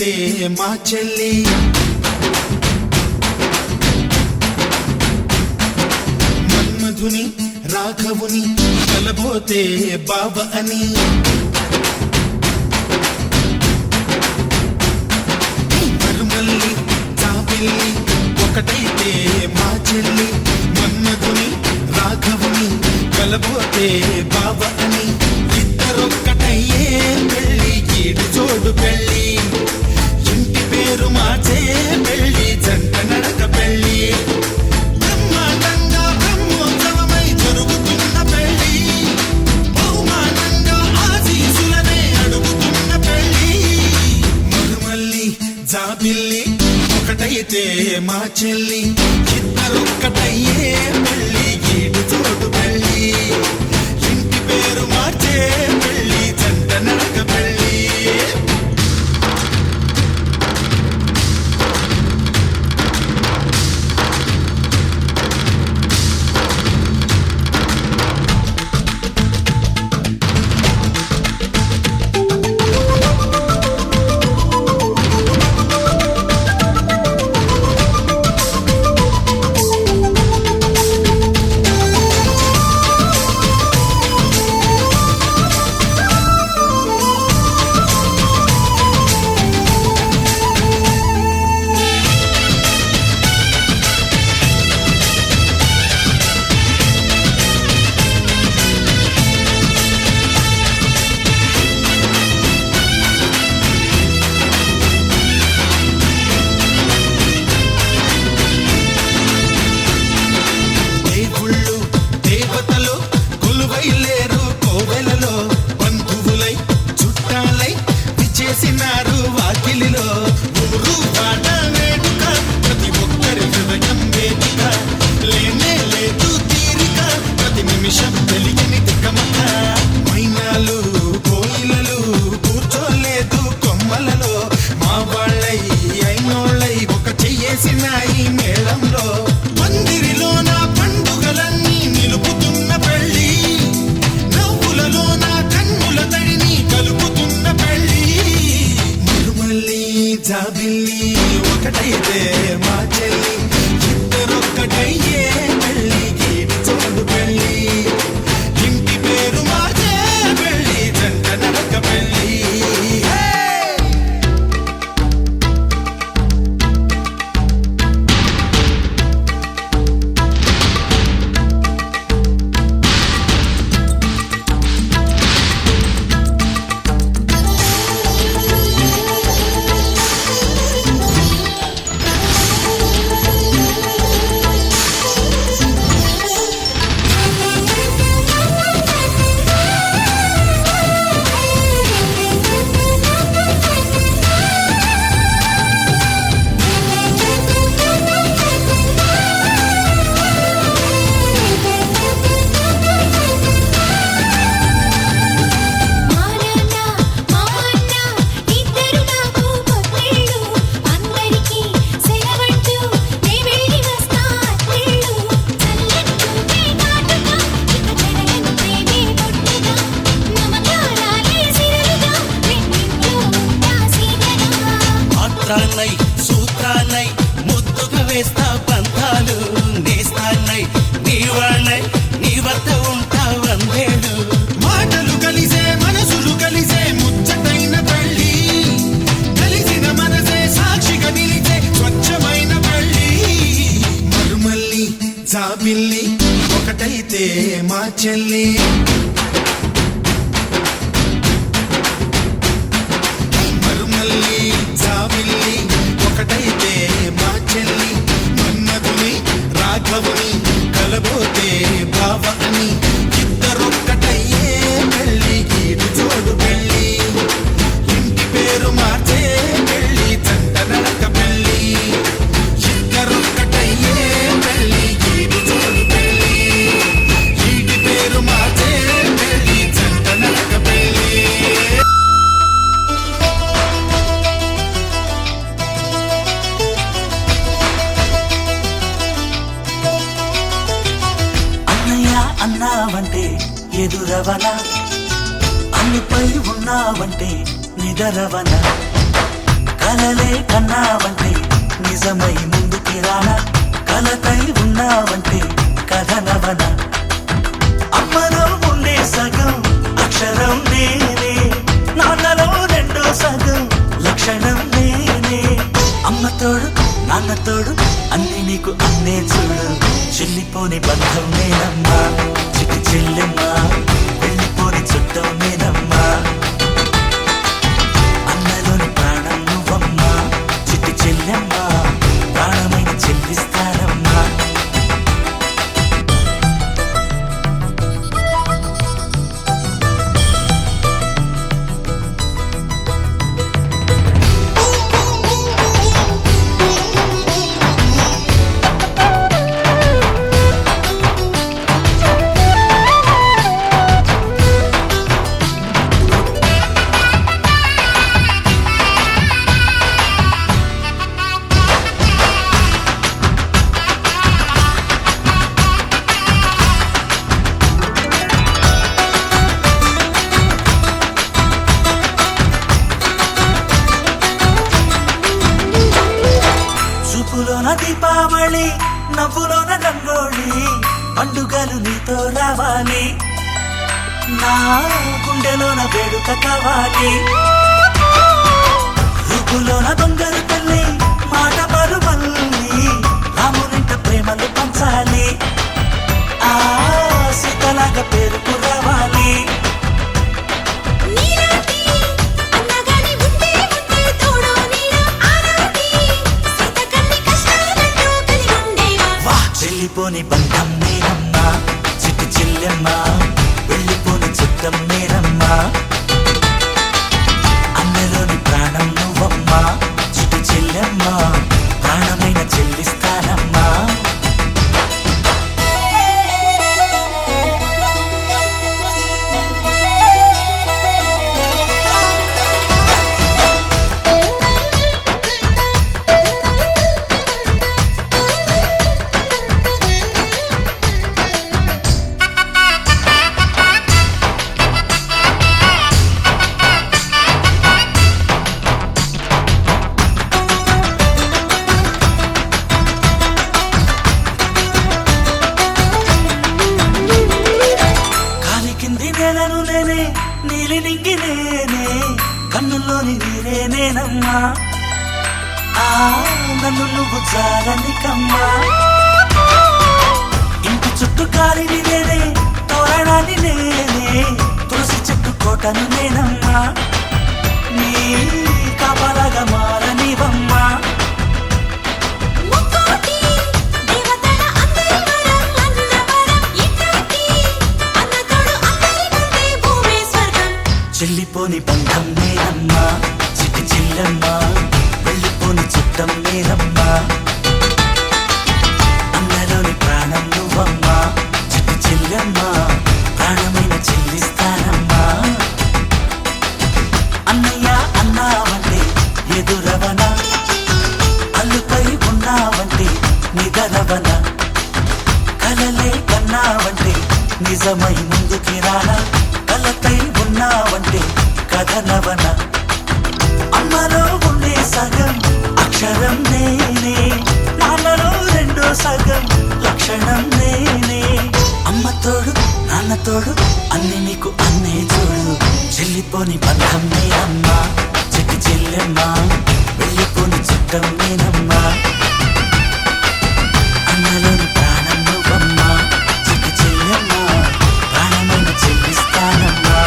ఒకటైతే మా చెల్లి మన్మధుని రాఘవుని కలబోతే బావ అని మరుమల్లి జాబిల్లి ఒకటైతే మా చెల్లి మన్మధుని రాఘవుని కలబోతే బావ అని ఇద్దరొక్కటయ్యే పెళ్ళి ఈడు జోడు పెళ్ళి ఇంటి పేరు మార్చే పెళ్ళి జంట నడక పెళ్ళి బ్రహ్మాండంగా బ్రహ్మోత్సవమై జరుగుతున్న పెళ్ళి బహుమానంగా ఆశీసులనే అడుగుతున్న పెళ్ళి మరుమల్లి జాబిల్లి ఒకటైతే మా చెల్లి ఇద్దరొక్కటయ్యే పెళ్ళి ఈడు జోడు పెళ్ళి ఇంటి పేరు మార్చే పెళ్ళి జంట నడక పెళ్ళి చేసినారు వాకిలిలో ఊరు పాట వేడుక ప్రతి ఒక్కరి హృదయం వేదిక లేనే లేదు తీరిక ప్రతి నిమిషం తెలియని తికమక మైనాలు కోయిలలు కూర్చోలేదు కొమ్మలలో మా వాళ్ళై అయినోళ్ళై ఒక చెయ్యేసినాయి మేళంలో మందిరిలో నా పండుగలన్నీ నిలుపుతున్న పెళ్ళి నవ్వులలో నా కన్నుల తడిని కలుపుతున్న పెళ్ళి జాబిల్లి ఒకటైతే మా చెల్లి ఇద్దరొక్కటయ్యే పెళ్ళి గీడి చోడు పెళ్ళి ఇంటి పేరు మార్చే పెళ్ళి జంట నడక పెళ్ళి సూత్రాన్నై ముద్దుగా వేస్తా పంతాలు నేస్తాన్నై నీ వాళ్ళై నీ వద్ద ఉంటా వందేడు మాటలు కలిసే మనసులు కలిసే ముచ్చటైన పెళ్ళి కలిసిన మనసే సాక్షిగా నిలిచే స్వచ్ఛమైన పెళ్ళి మరుమల్లి జాబిల్లి ఒకటైతే మా చెల్లి జాబిల్లి ఒకటైతే మా చెల్లి మన్మధుని రాఘవుని కలబోతే బావ అని ఇద్దరొక్కటయ్యే పెళ్ళి గీడు జోడు పెళ్ళి ఇంటి పేరు మార్చే పెళ్ళి జంట నడక పెళ్ళి ఇద్దరొక్కటయ్యే పెళ్ళి గీడు జోడు పెళ్ళి ఇంటి పేరు మార్చే పెళ్ళి జంట నడక పెళ్ళి అన్నావంటే ఎదురవనా అన్నిపై ఉన్నావంటే నిదరవనా కలలే కన్నావంటే నిజమై ముందుకి రానా కలతై ఉన్నావంటే కథనవన అమ్మలో ఉండే సగం అక్షరం నేనే నాన్నలో రెండో సగం లక్షణం నేనే అమ్మ తోడు నాన్న తోడు అన్ని నీకు అన్నే చూడు చెల్లిపోని బంధం నేనమ్మా చిట్టి చెల్లెమ్మా వెళ్ళిపోని చుట్టం నేనమ్మా అన్నలోని ప్రాణం నువ్వమ్మా చిట్టి చెల్లెమ్మా ప్రాణమైన చెల్లిస్తానమ్మా చూపులోన దీపావళి నవ్వులోన రంగోళి పండుగలు నీతో రావాలి నా గుండెలోన వేడుక కావాలి రూపులోన దొంగలు తల్లి మాట పరువల్లి రామునింట ప్రేమలు పంచాలి ఆ సీతలాగా పేరుకు రావాలి వెళ్ళిపోని బంధం నేనమ్మా చిట్టి చెల్లెమ్మా వెళ్ళిపోని చుట్టం నేనమ్మా అన్నలోని ప్రాణం నువ్వమ్మా చిట్టి చెల్లెమ్మా ప్రాణమైన చెల్లిస్తానమ్మా నేలను నేనే నీలి నింగి నేనే కన్నుల్లోని నీరే నేనమ్మా ఆ నన్ను నువ్వు జాలనికమ్మా ఇంటి చుట్టూ కాలిని నేనే తోరణాన్ని నేనే తులసి చెట్టు కోటను నేనమ్మా నీ కాపలాగా మారనివమ్మా చెల్లిపోని బంధం నేనమ్మా చిట్టి చెల్లెమ్మా వెళ్ళిపోని చుట్టం నేనమ్మా అన్నలోని ప్రాణం నువ్వమ్మా చిట్టి చెల్లెమ్మా ప్రాణమైన చెల్లిస్తానమ్మా అన్నయ్య అన్నావంటే ఎదురవన అల్లుపై ఉన్నావంటే నిదరవన కలలే కన్నావంటే నిజమై ముందుకి రానా కలతై ఉన్నావంటే కథనవన అమ్మలో ఉండే సగం అక్షరం నేనే నాన్నలో రెండో సగం లక్షణం నేనే అమ్మ తోడు నాన్న తోడు అన్ని నీకు అన్నే చూడు చెల్లిపోని బంధం నేనమ్మా చిట్టి చెల్లెమ్మా వెళ్ళిపోని చుట్టం నేనమ్మా అన్నలోని ప్రాణం నువ్వమ్మా చిట్టి చెల్లెమ్మా ప్రాణమైన చెల్లిస్తానమ్మా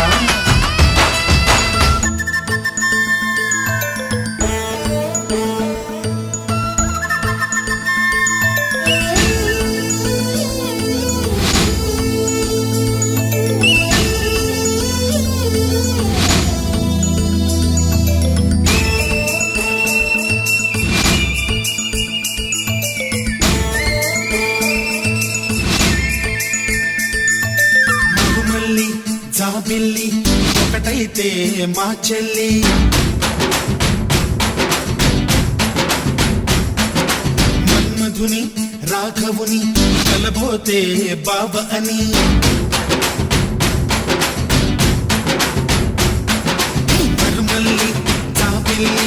జాబిల్లి ఒకటైతే మా చెల్లి మన్మధుని రాఘవుని కలబోతే బావ అని మరుమల్లి జాబిల్లి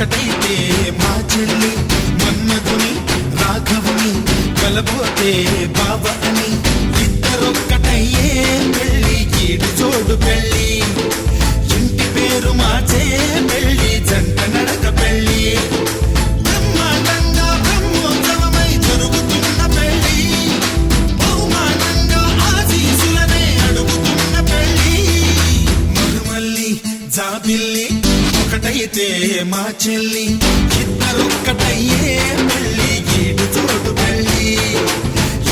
ఒకటైతే మా చెల్లి మన్మధుని రాఘవుని కలబోతే బావ అని ఇద్దరొక్కటయ్యే పెళ్ళి ఈడు జోడు పెళ్ళి ఇంటి పేరు మార్చే పెళ్ళి జంట నడక పెళ్ళి బ్రహ్మాండంగా బ్రహ్మోత్సవమై జరుగుతున్న పెళ్ళి బహుమానంగా ఆశీసులనే అడుగుతున్న పెళ్ళి మరుమల్లి జాబిల్లి ఒకటైతే మా చెల్లి ఇద్దరొక్కటయ్యే పెళ్ళి ఈడు జోడు పెళ్ళి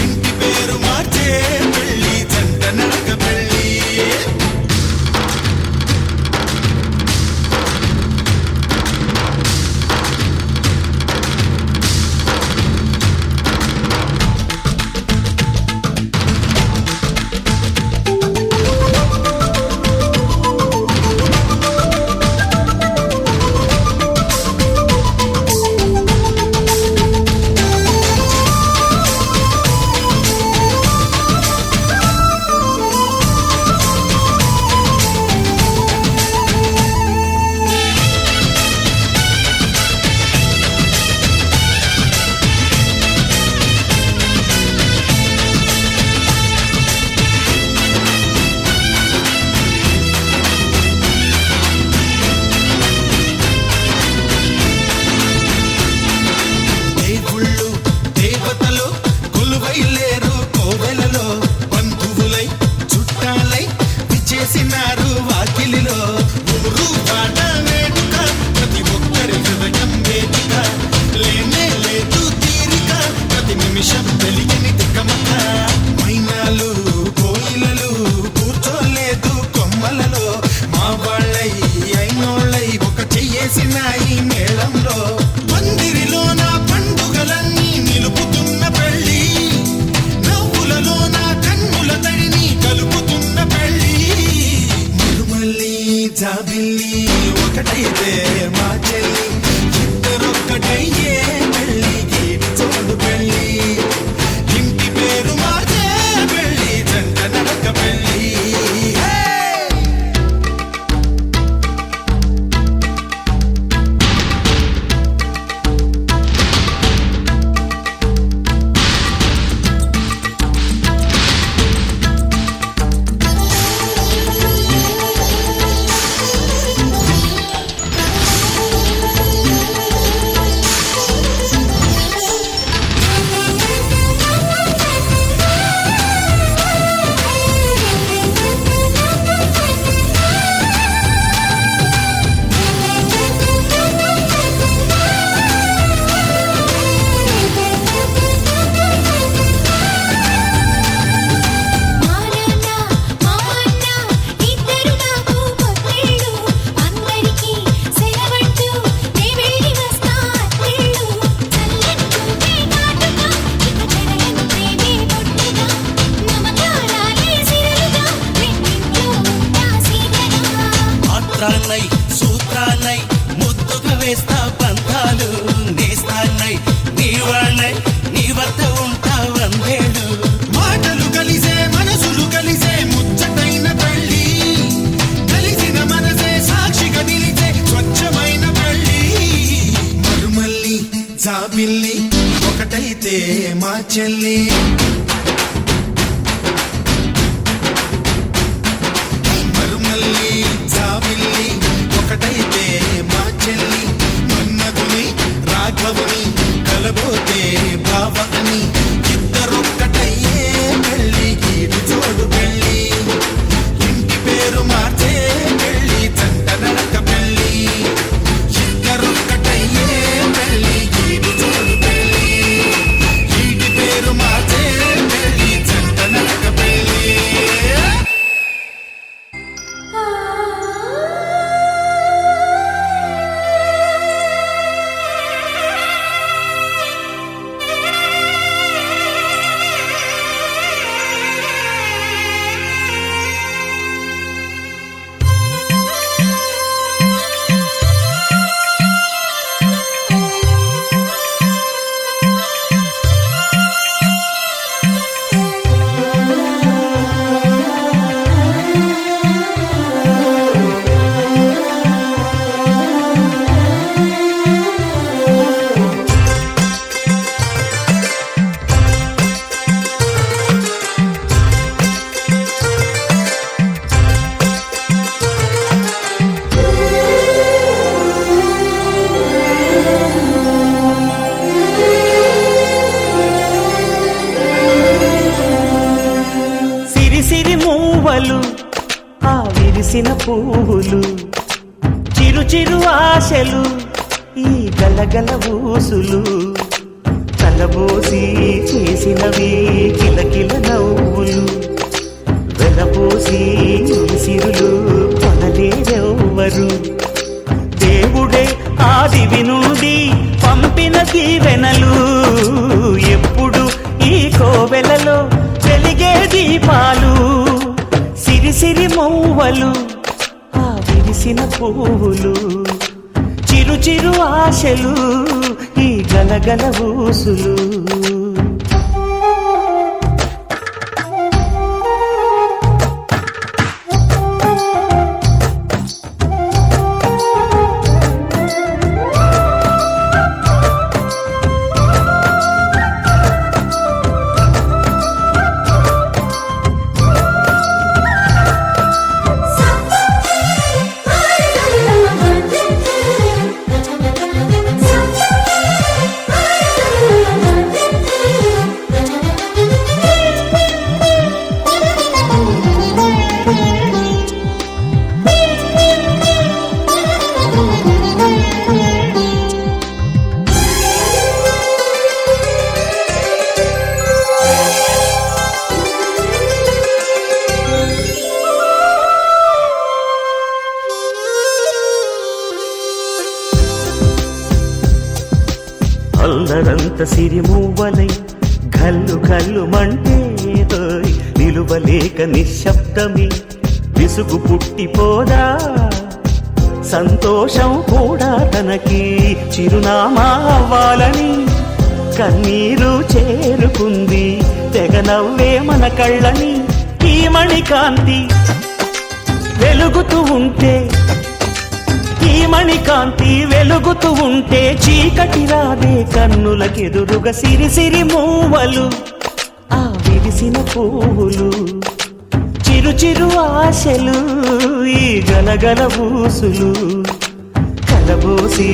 ఇంటి పేరు మార్చే పెళ్ళి జంట నడక పెళ్ళి దేవుళ్ళు దేవతలు కొలువై లేరు కోవెలలో బంధువులై చుట్టాలై విచ్చేసినారు వాకిలిలో ఊరు పాట వేడుక ప్రతి ఒక్కరి హృదయం వేదిక లేనే లేదు తీరిక ప్రతి నిమిషం తెలియని తికమక మైనాలు కోయిలలు కూర్చోలేదు కొమ్మలలో మా వాళ్ళై అయినోళ్ళై ఒక చెయ్యేసినాయి మేళంలో మందిరిలో నా పండుగలన్నీ నిలుపుతున్న పెళ్ళి నవ్వులలో నా కన్నుల తడిని కలుపుతున్న పెళ్ళి మరుమల్లి జాబిల్లి ఒకటైతే మా చెల్లి ఇద్దరొక్కటయ్యే పెళ్ళి ఈడు జోడు పెళ్ళి ఇంటి పేరు మార్చే పెళ్ళి జంట నడక పెళ్ళి పాత్రాన్నై సూత్రాన్నై ముద్దుగా వేస్తా పంతాలు నేస్తాన్నై నీ వాళ్ళై నీ వద్ద ఉంటా వందేడు మాటలు కలిసే మనసులు కలిసే ముచ్చటైన పెళ్ళి కలిసిన మనసే సాక్షిగా నిలిచే స్వచ్ఛమైన పెళ్ళి మరుమల్లి జాబిల్లి ఒకటైతే మా చెల్లి మరుమల్లి జాబిల్లి ఒకటైతే మా చెల్లి మన్మధుని రాఘవుని కలబోతే బావ అని ఇద్దరొక్కటయ్యే పెళ్ళి ఈడు జోడు పెళ్ళి ఇంటి పేరు మార్చే పెళ్ళి జంట నడక పెళ్ళి ఇద్దరొక్కటయ్యే పెళ్ళి ఈడు జోడు పెళ్ళి ఇంటి పేరు మార్చే సిరి మూవలు ఆ విరిసిన పువ్వులు, చిరు చిరు ఆశలు ఈ గలగల ఊసులు, కలబోసి చేసినవి కిలకిల నవ్వులు, వెలబోసి సిరులు కొనలేరెవ్వరు. దేవుడే ఆదివి నుండి పంపిన దీవెనలు, ఎప్పుడు ఈ కోవెలలో వెలిగే దీపాలు. సిరి సిరి మౌవలు ఆ విరిసిన పువ్వులు, చిరు చిరు ఆశలు ఈ గలగల ఊసులు. అల్లరంత సిరిమూవలై గల్లు గల్లు మంటే నిలువలేక నిశ్శబ్దమి విసుగు పుట్టిపోదా. సంతోషం కూడా తనకి చిరునామా అవ్వాలని కన్నీరు చేరుకుంది, తెగ నవ్వే మన కళ్ళని. ఈ మణికాంతి వెలుగుతూ ఉంటే, ఈ మణికాంతి వెలుగుతూ ఉంటే చీకటి రాదే కన్నులకెదురుగా. సిరి సిరి మూవలు ఆ విరిసిన పువ్వులు, చిరు చిరు ఆశలు ఈ గలగల ఊసులు, కలబోసి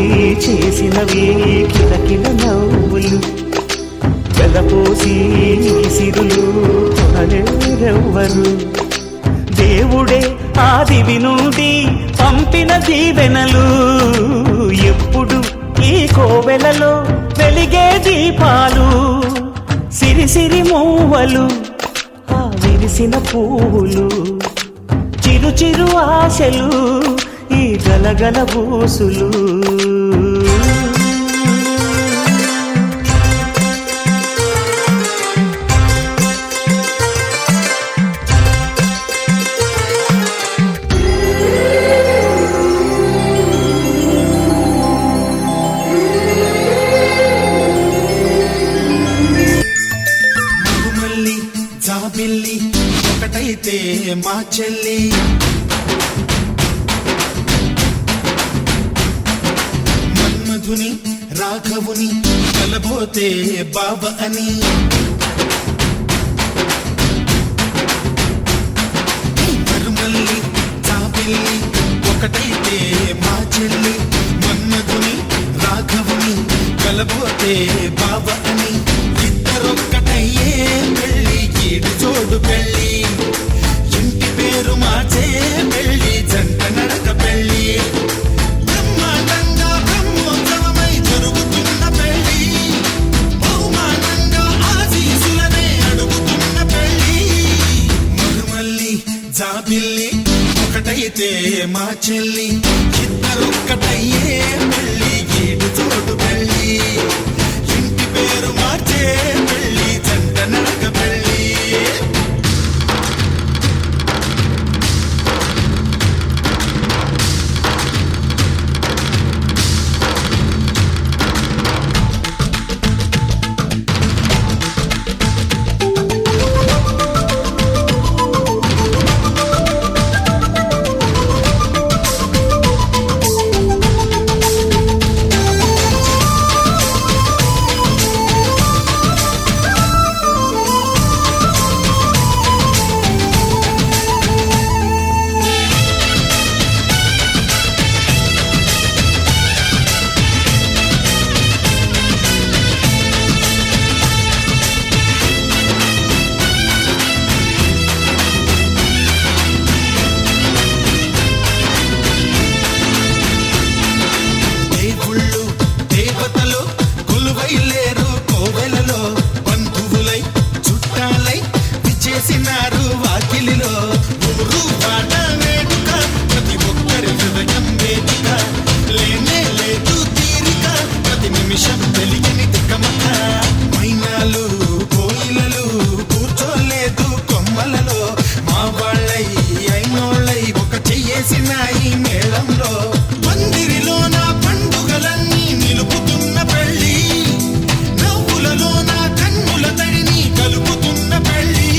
చేసినవి కిలకిల నవ్వులు, వెలపోసి సిరులు కొనలేరెవ్వరు. దేవుడే ఆదివి నుండి పంపిన దీవెనలు, ఎప్పుడు ఈ కోవెలలో వెలిగే దీపాలు. సిరి సిరి మూవలు ఆ విరిసిన పువ్వులు, చిరు చిరు ఆశలు ఈ గలగల ఊసులు. జాబిల్లి ఒకటైతే మా చెల్లి, మన్మధుని రాఘవుని కలబోతే బాబ అని. మరుమల్లి జాబిల్లి ఒకటైతే మా చెల్లి, మన్మధుని రాఘవుని కలబోతే బాబ అని. ఇద్దరొక్కటయ్యే పెళ్ళి ఈడు జోడు పెళ్ళి, ఇంటి పేరు మార్చే పెళ్ళి జంట నడక పెళ్ళి. బ్రహ్మాండంగా బ్రహ్మోత్సవమై జరుగుతున్న పెళ్ళి, బహుమానంగా ఆశీసులనే అడుగుతున్న పెళ్ళి. మరుమల్లి జాబిల్లి ఒకటైతే మా చెల్లి, ఇద్దరొక్కటయ్యే పెళ్ళి ఈడు జోడు పెళ్ళి, ఇంటి పేరు మార్చే పెళ్ళి జంట నడక పెళ్ళి. కూర్చున్నారు వాకిలిలో. ఊరు పాట వేడుక, ప్రతి ఒక్కరి హృదయం వేదిక. లేనే లేదు తీరిక, ప్రతి నిమిషం తెలియని తికమక. మైనాలు కోయిలలు కూర్చోలేదు కొమ్మలలో. మా వాళ్ళై అయినోళ్ళై ఒక చెయ్యేసిన ఈ మేళంలో. పందిరిలో నా పండుగలన్నీ నిలుపుతున్న పెళ్ళి, నవ్వులలో నా కన్నుల తడిని కలుపుతున్న పెళ్ళి.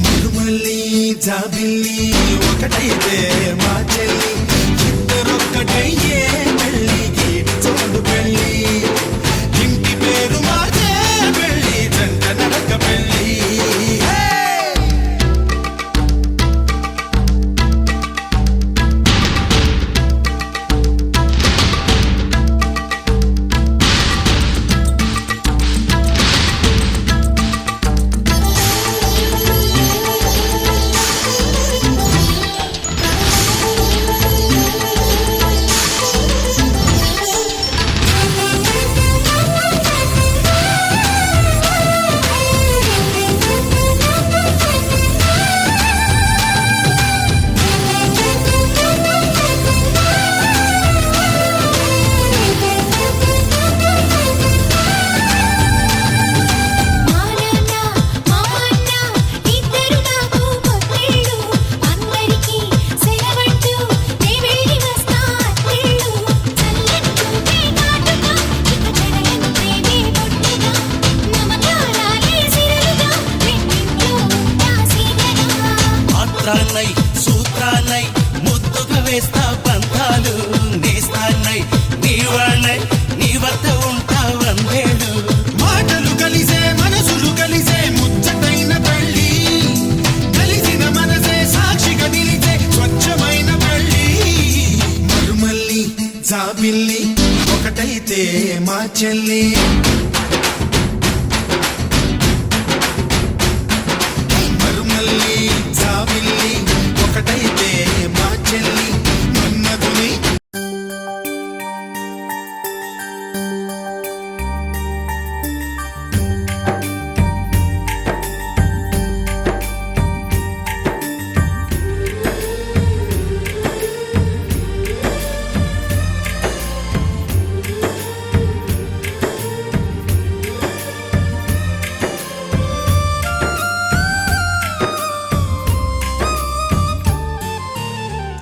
మరుమల్లి జాబిల్లి ఒకటైతే మా చెల్లి, ఇద్దరొక్కటయ్యే పెళ్ళి గీడి చోడు పెళ్ళి. ఇంటి పేరు మాదే పెళ్ళి, జంట నడక పెళ్ళి. మంత్రాన్నై సూత్రాన్నై ముద్దుగా వేస్తా బంధాలు. నేస్తాన్నై నీ వాళ్ళై నీ వద్ద ఉంటా వందేళ్ళు. మాటలు కలిసే మనసులు కలిసే ముచ్చటైన పెళ్ళి, కలిసిన మనసే సాక్షిగా నిలిచే స్వచ్ఛమైన పెళ్ళి. మరుమల్లి జాబిల్లి ఒకటైతే మా చెల్లి. మరుమల్లి జాబిల్లి ఒకటైతే మా చెల్లి. మన్నదుని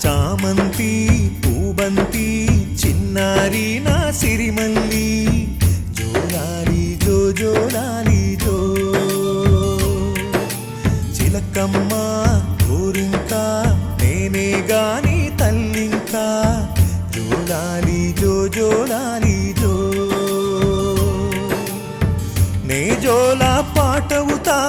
చామంతి పూబంతి చిన్నారి నా సిరిమల్లి, జోలాలి జో జోలాలి జో. చిలకమ్మ ఊరింక నేనే గాని తల్లింకా, జోలాలి జో జోలాలి జో. నే జోలా పాటవుతా